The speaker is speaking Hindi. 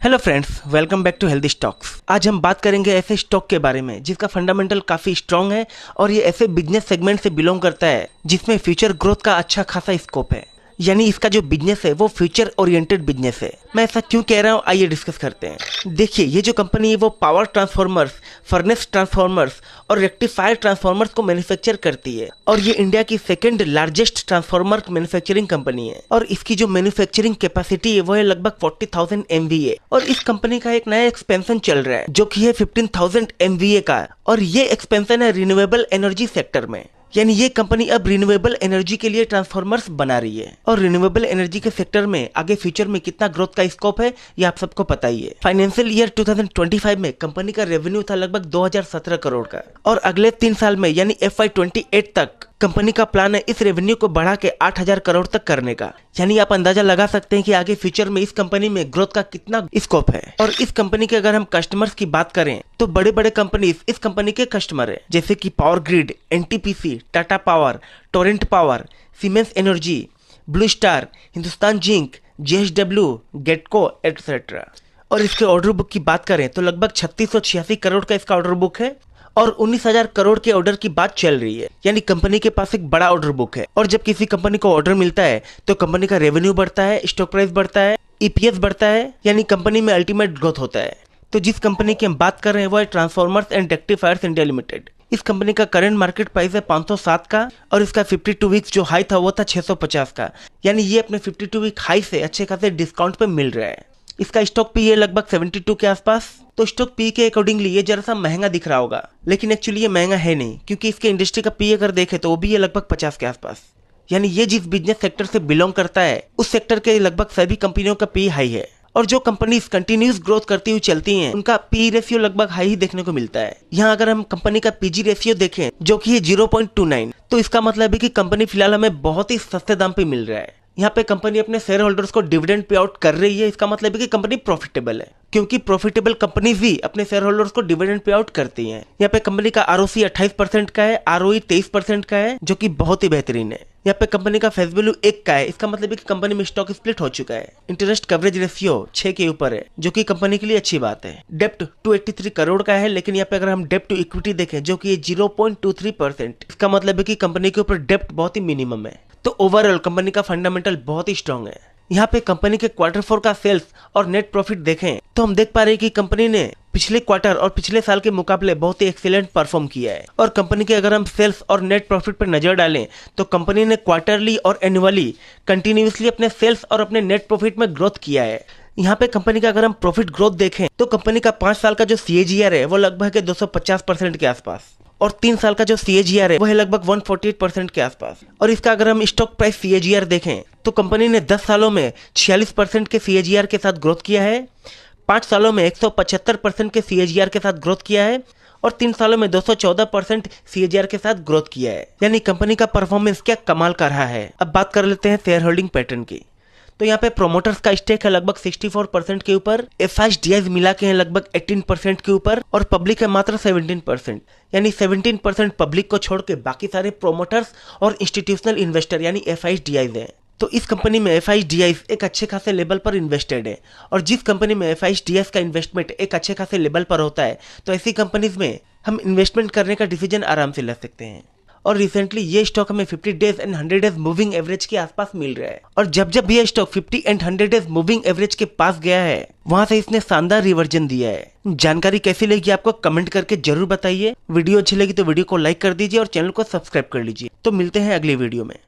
Hello friends, welcome back to healthy stocks. आज हम बात करेंगे ऐसे स्टॉक के बारे में जिसका फंडामेंटल काफी स्ट्रांग है और ये ऐसे बिजनेस सेगमेंट से बिलोंग करता है जिसमें फ्यूचर ग्रोथ का अच्छा खासा स्कोप है। यानी इसका जो बिजनेस है वो फ्यूचर ओरिएंटेड बिजनेस है। मैं ऐसा क्यों कह रहा हूँ, आइए डिस्कस करते हैं। देखिए, ये जो कंपनी है वो पावर ट्रांसफॉर्मर्स, फर्नेस ट्रांसफॉर्मर्स और रेक्टिफायर ट्रांसफॉर्मर्स को मैन्युफैक्चर करती है और ये इंडिया की second largest transformer manufacturing company है और इसकी जो मैन्युफैक्चरिंग कैपेसिटी है वो है लगभग 40,000 MVA। और इस कंपनी का एक नया एक्सपेंशन चल रहा है जो कि है 15,000 MVA का, और ये एक्सपेंशन है रिन्यूएबल एनर्जी सेक्टर में। यानी ये कंपनी अब रिन्यूएबल एनर्जी के लिए ट्रांसफॉर्मर्स बना रही है और रिन्यूएबल एनर्जी के सेक्टर में आगे फ्यूचर में कितना ग्रोथ का स्कोप है ये आप सबको पता ही है। फाइनेंशियल ईयर 2025 में कंपनी का रेवेन्यू था लगभग 2017 करोड़ का और अगले 3 साल में यानी FY 28 तक कंपनी का प्लान है इस रेवेन्यू को बढ़ा के 8,000 करोड़ तक करने का। यानी आप अंदाजा लगा सकते हैं कि आगे फ्यूचर में इस कंपनी में ग्रोथ का कितना स्कोप है। और इस कंपनी के अगर हम कस्टमर्स की बात करें तो बड़े बड़े कंपनीज इस कंपनी के कस्टमर है, जैसे कि Power Grid, NTPC, Tata Power, Torrent Power, Siemens Energy, Blue Star, Hindustan Zinc, JSW, गेटको एटसेट्रा। और इसके ऑर्डर बुक की बात करें तो लगभग 3686 करोड़ का इसका ऑर्डर बुक है और 19,000 करोड़ के ऑर्डर की बात चल रही है। यानी कंपनी के पास एक बड़ा ऑर्डर बुक है और जब किसी कंपनी को ऑर्डर मिलता है तो कंपनी का रेवेन्यू बढ़ता है, स्टॉक प्राइस बढ़ता है, EPS बढ़ता है, यानी कंपनी में अल्टीमेट ग्रोथ होता है। तो जिस कंपनी की हम बात कर रहे हैं वो है transformers and rectifiers India limited. इस कंपनी का करंट मार्केट प्राइस है 507 का और इसका 52 वीक्स जो हाई था वो था 650 का। यानी ये अपने 52 वीक हाई से अच्छे खासे डिस्काउंट पे मिल रहा है। इसका स्टॉक पी है लगभग 72 के आसपास। तो स्टॉक पी के अकॉर्डिंगली ये जरा सा महंगा दिख रहा होगा, लेकिन एक्चुअली ये महंगा है नहीं, क्योंकि इसके इंडस्ट्री का पी अगर देखे तो वो भी है लगभग 50 के आसपास। यानी ये जिस बिजनेस सेक्टर से बिलोंग करता है उस सेक्टर के लगभग सभी कंपनियों का पी हाई है। और जो कंपनीज कंटिन्यूस ग्रोथ करती हुई चलती हैं उनका पी रेशियो लगभग हाई ही देखने को मिलता है। यहाँ अगर हम कंपनी का PG रेशियो देखें जो कि है 0.29, तो इसका मतलब है कि कंपनी फिलहाल हमें बहुत ही सस्ते दाम पे मिल रहा है। यहाँ पे कंपनी अपने शेयर होल्डर्स को डिविडेंड पे आउट कर रही है। इसका मतलब है कि कंपनी प्रॉफिटेबल है, क्योंकि प्रॉफिटेबल कंपनीज भी अपने शेयर होल्डर्स को डिविडेंड पे आउट करती हैं। यहाँ पे कंपनी का ROC 28% का है, ROE 23% का है, जो कि बहुत ही बेहतरीन है। यहाँ पे कंपनी का फेस वैल्यू 1 का है। इसका मतलब है कि कंपनी में स्टॉक स्प्लिट हो चुका है। इंटरेस्ट कवरेज रेशियो 6 के ऊपर है, जो कि कंपनी के लिए अच्छी बात है। डेप्ट 283 करोड़ का है, लेकिन यहाँ पे अगर हम डेप्ट टू इक्विटी देखें जो कि 0.23%, इसका मतलब है कि कंपनी के ऊपर डेप्ट बहुत ही मिनिमम है। तो ओवरऑल कंपनी का फंडामेंटल बहुत ही स्ट्रांग है। यहाँ पे कंपनी के Q4 का सेल्स और नेट प्रॉफिट देखें तो हम देख पा रहे हैं कि कंपनी ने पिछले क्वार्टर और पिछले साल के मुकाबले बहुत ही एक्सीलेंट परफॉर्म किया है। और कंपनी के अगर हम सेल्स और नेट प्रॉफिट पर नजर डालें तो कंपनी ने क्वार्टरली और एनुअली कंटिन्यूसली अपने सेल्स और अपने नेट प्रॉफिट में ग्रोथ किया है। यहाँ पे कंपनी का अगर हम प्रॉफिट ग्रोथ देखें तो कंपनी का 5 साल का जो CAGR है वो लगभग है 250% के आसपास और 3 साल का जो CAGR है वो है लगभग 148% के आसपास। और इसका अगर हम स्टॉक प्राइस CAGR देखें तो कंपनी ने 10 सालों में 46% के CAGR के साथ ग्रोथ किया है, 5 सालों में 175% के CAGR के साथ ग्रोथ किया है और 3 सालों में 214% CAGR के साथ ग्रोथ किया है। यानी कंपनी का परफॉर्मेंस क्या कमाल का रहा है। अब बात कर लेते हैं शेयर होल्डिंग पैटर्न की। तो यहाँ पे प्रोमोटर्स का स्टेक है लगभग 64% के ऊपर, FIDs मिला के हैं लगभग 18% के ऊपर और पब्लिक है मात्र 17%। यानी 17% पब्लिक को छोड़ के बाकी सारे प्रोमोटर्स और इंस्टीट्यूशनल इन्वेस्टर यानी FIDs हैं। तो इस कंपनी में FIDs एक अच्छे खासे लेवल पर इन्वेस्टेड है और जिस कंपनी में FIDs का इन्वेस्टमेंट एक अच्छे खासे लेवल पर होता है तो ऐसी कंपनीज में हम इन्वेस्टमेंट करने का डिसीजन आराम से ले सकते हैं। और रिसेंटली ये स्टॉक हमें 50 days and 100 days moving average के आसपास मिल रहा है और जब जब ये stock 50 and 100 days moving average के पास गया है वहां से इसने शानदार रिवर्जन दिया है। जानकारी कैसी लगी आपको कमेंट करके जरूर बताइए। वीडियो अच्छी लगी तो वीडियो को लाइक कर दीजिए और चैनल को सब्सक्राइब कर लीजिए। तो मिलते हैं अगली वीडियो में।